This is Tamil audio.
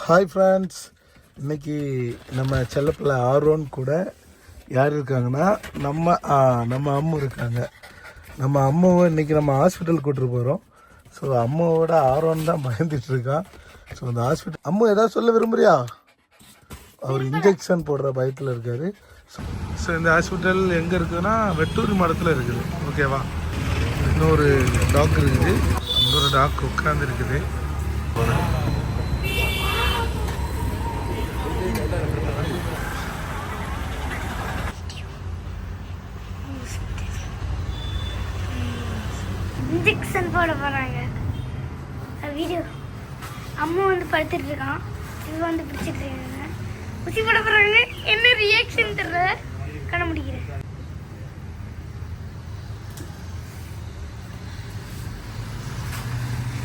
ஹாய் ஃப்ரெண்ட்ஸ், இன்னைக்கு நம்ம செல்லப்பிள்ளை ஆர்வன் கூட யார் இருக்காங்கன்னா நம்ம அம்மு இருக்காங்க. நம்ம அம்மாவை இன்னைக்கு நம்ம ஹாஸ்பிட்டல் கூட்டிட்டு போகிறோம். ஸோ அம்மாவோட ஆர்வன் தான் பயந்துட்டு இருக்கான். ஸோ அந்த ஹாஸ்பிட்டல் அம்மா ஏதாவது சொல்ல விரும்புறியா? அவர் இன்ஜெக்ஷன் போடுற பயத்தில் இருக்காரு. ஸோ இந்த ஹாஸ்பிட்டல் எங்கே இருக்குதுன்னா வெட்டூர் மடத்தில் இருக்குது. ஓகேவா? இன்னொரு டாக்டர் இருக்குது, அங்கே ஒரு டாக்டர் உட்காந்து இருக்குது. இன்ஜெக்ஷன் போட போகிறாங்க. வீடியோ அம்மா வந்து படுத்துட்டு இருக்கான், இது வந்து பிடிச்சிட்டு இருக்காங்க. ஊசி போட போகிறாங்க. என்ன ரியாக்ஷன் தெரியல, கண்ண முடிக்கிறேன்.